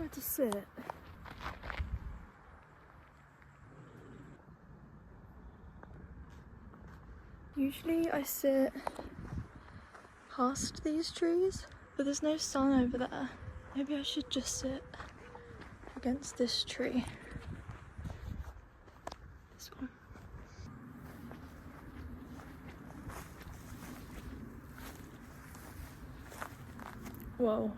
somewhere to sit. Usually I sit past these trees, but there's no sun over there. Maybe I should just sit against this tree. This one. Whoa.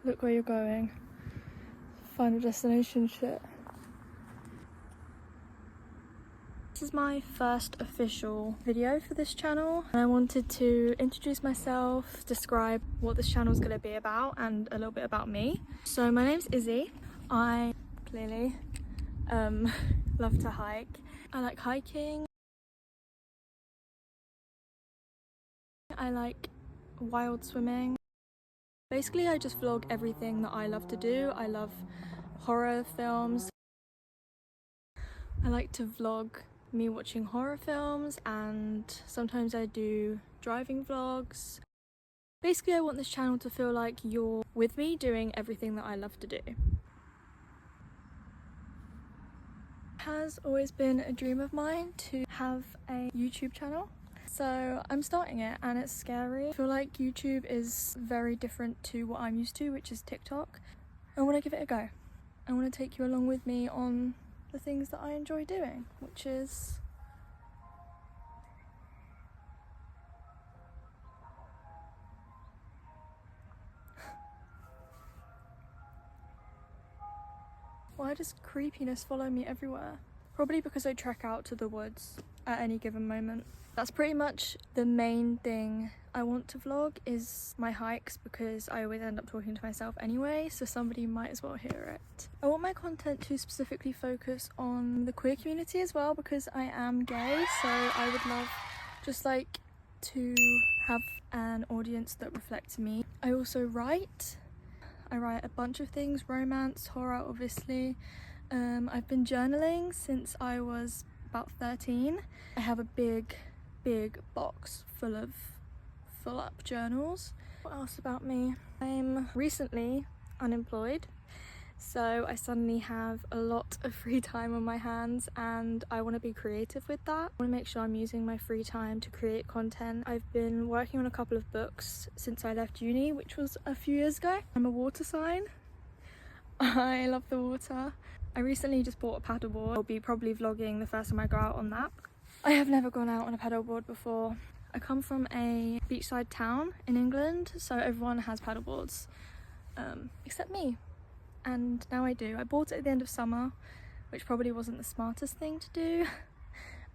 Look where you're going. Final destination shit. This is my first official video for this channel, and I wanted to introduce myself, describe what this channel is going to be about, and a little bit about me. So my name's Izzy. I clearly love to hike. I like hiking. I like wild swimming. Basically, I just vlog everything that I love to do. I love horror films. I like to vlog me watching horror films, and sometimes I do driving vlogs. Basically, I want this channel to feel like you're with me doing everything that I love to do. It has always been a dream of mine to have a YouTube channel. So I'm starting it, and it's scary. I feel like YouTube is very different to what I'm used to, which is TikTok. I want to give it a go. I want to take you along with me on the things that I enjoy doing, which is why does creepiness follow me everywhere? Probably because I trek out to the woods at any given moment. That's pretty much the main thing I want to vlog, is my hikes, because I always end up talking to myself anyway, so somebody might as well hear it. I want my content to specifically focus on the queer community as well, because I am gay, so I would love just like to have an audience that reflects me. I also write. I write a bunch of things, romance, horror obviously. I've been journaling since I was about 13. I have a big box full of full-up journals. What else about me? I'm recently unemployed, so I suddenly have a lot of free time on my hands, and I want to be creative with that. I want to make sure I'm using my free time to create content. I've been working on a couple of books since I left uni, which was a few years ago. I'm a water sign. I love the water. I recently just bought a paddleboard. I'll be probably vlogging the first time I go out on that. I have never gone out on a paddleboard before. I come from a beachside town in England, so everyone has paddleboards, except me. And now I do. I bought it at the end of summer, which probably wasn't the smartest thing to do,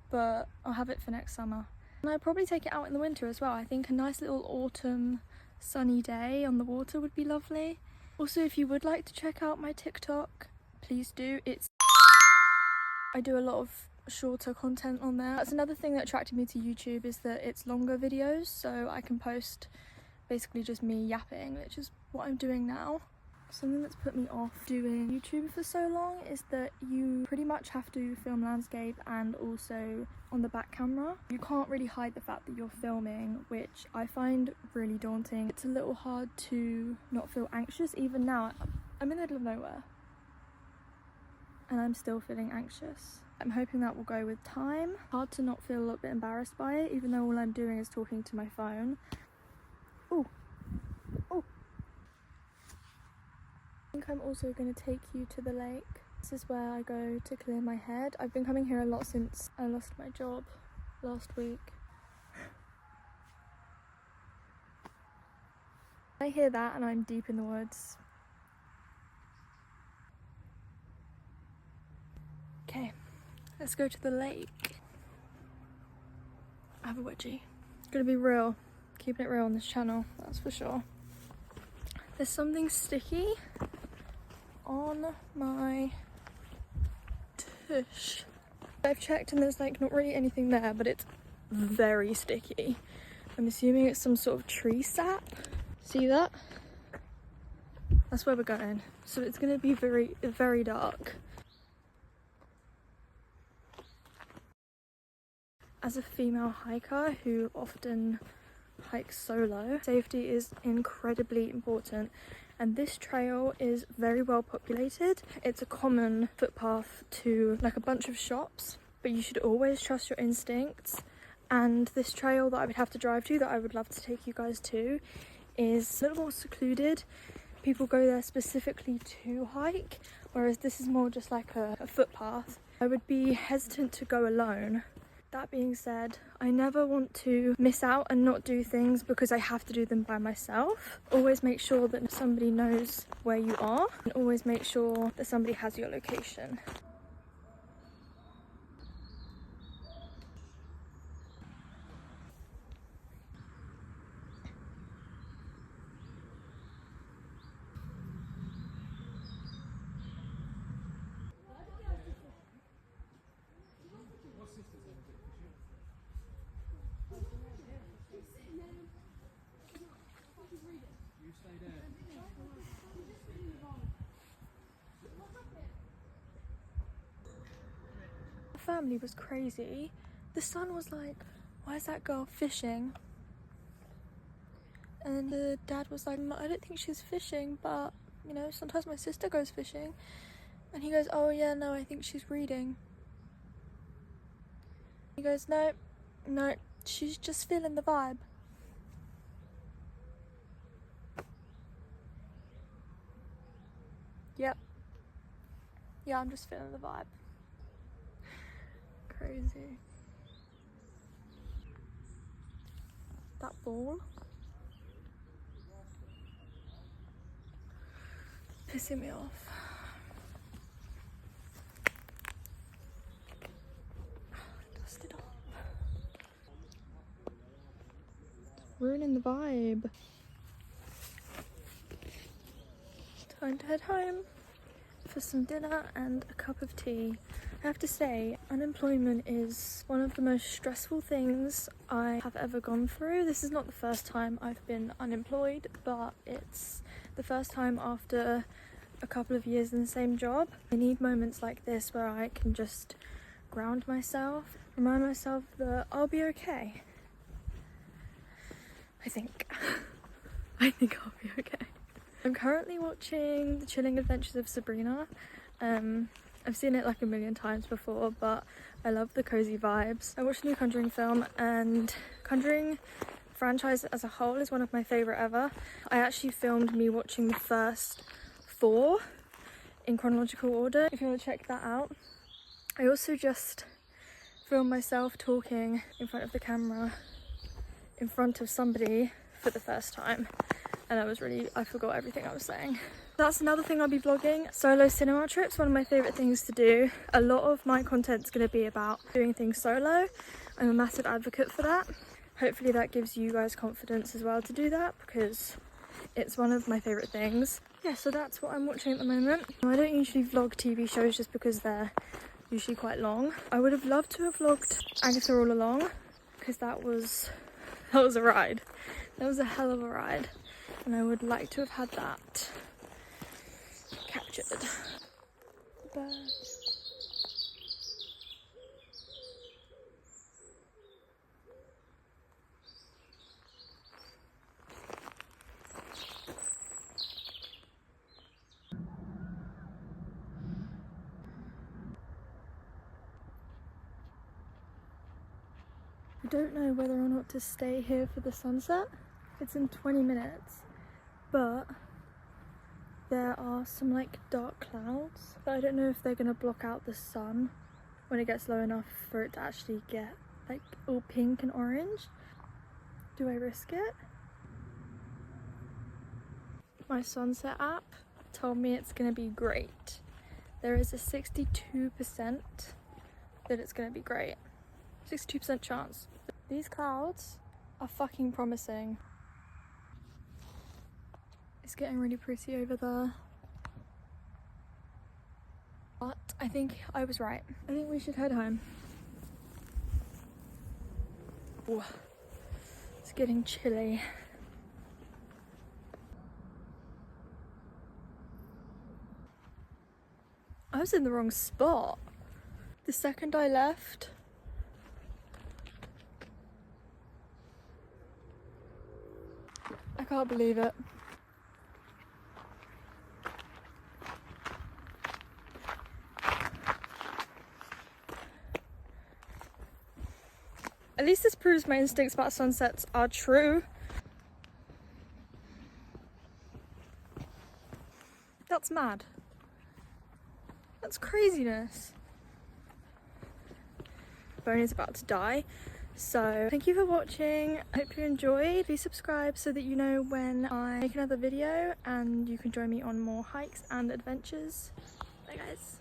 but I'll have it for next summer. And I'd probably take it out in the winter as well. I think a nice little autumn sunny day on the water would be lovely. Also, if you would like to check out my TikTok, please do. I do a lot of shorter content on there. That's another thing that attracted me to YouTube, is that it's longer videos, so I can post basically just me yapping, which is what I'm doing now. Something that's put me off doing YouTube for so long is that you pretty much have to film landscape and also on the back camera. You can't really hide the fact that you're filming, which I find really daunting. It's a little hard to not feel anxious. Even now, I'm in the middle of nowhere and I'm still feeling anxious. I'm hoping that will go with time. Hard to not feel a little bit embarrassed by it, even though all I'm doing is talking to my phone. Ooh. Ooh. I think I'm also going to take you to the lake. This is where I go to clear my head. I've been coming here a lot since I lost my job last week. I hear that and I'm deep in the woods. Okay, let's go to the lake. I have a wedgie. It's gonna be real. Keeping it real on this channel, that's for sure. There's something sticky on my tush. I've checked and there's like not really anything there, but it's very sticky. I'm assuming it's some sort of tree sap. See that? That's where we're going. So it's gonna be very dark. As a female hiker who often hike solo, safety is incredibly important. And this trail is very well populated. It's a common footpath to like a bunch of shops, but you should always trust your instincts. And this trail that I would have to drive to, that I would love to take you guys to, is a little more secluded. People go there specifically to hike, whereas this is more just like a footpath. I would be hesitant to go alone. That being said, I never want to miss out and not do things because I have to do them by myself. Always make sure that somebody knows where you are, and always make sure that somebody has your location. The family was crazy. The son was like, why is that girl fishing? And the dad was like, I don't think she's fishing, but you know, sometimes my sister goes fishing. And he goes, oh yeah, no, I think she's reading. He goes, no, she's just feeling the vibe. Yep. Yeah, I'm just feeling the vibe. Crazy. That ball. Pissing me off. Dust it off. Ruining the vibe. Time to head home for some dinner and a cup of tea. I have to say, unemployment is one of the most stressful things I have ever gone through. This is not the first time I've been unemployed, but it's the first time after a couple of years in the same job. I need moments like this where I can just ground myself, remind myself that I'll be okay. I think I'll be okay. I'm currently watching The Chilling Adventures of Sabrina. I've seen it like a million times before, but I love the cozy vibes. I watched the new Conjuring film, and Conjuring franchise as a whole is one of my favourite ever. I actually filmed me watching the first 4 in chronological order, if you want to check that out. I also just filmed myself talking in front of the camera in front of somebody for the first time, and I forgot everything I was saying. That's another thing I'll be vlogging. Solo cinema trips, one of my favourite things to do. A lot of my content's going to be about doing things solo. I'm a massive advocate for that. Hopefully that gives you guys confidence as well to do that, because it's one of my favourite things. Yeah, so that's what I'm watching at the moment. I don't usually vlog TV shows just because they're usually quite long. I would have loved to have vlogged Agatha All Along, because that was a ride. That was a hell of a ride, and I would like to have had that captured. Birds. I don't know whether or not to stay here for the sunset. It's in 20 minutes, but there are some like dark clouds, but I don't know if they're gonna block out the sun when it gets low enough for it to actually get like all pink and orange. Do I risk it? My sunset app told me it's gonna be great. There is a 62% that it's gonna be great. 62% chance. These clouds are fucking promising. It's getting really pretty over there. But I think I was right. I think we should head home. Ooh, it's getting chilly. I was in the wrong spot. The second I left, can't believe it. At least this proves my instincts about sunsets are true. That's mad. That's craziness. Phone is about to die. So thank you for watching. I hope you enjoyed. Please subscribe so that you know when I make another video and you can join me on more hikes and adventures. Bye guys.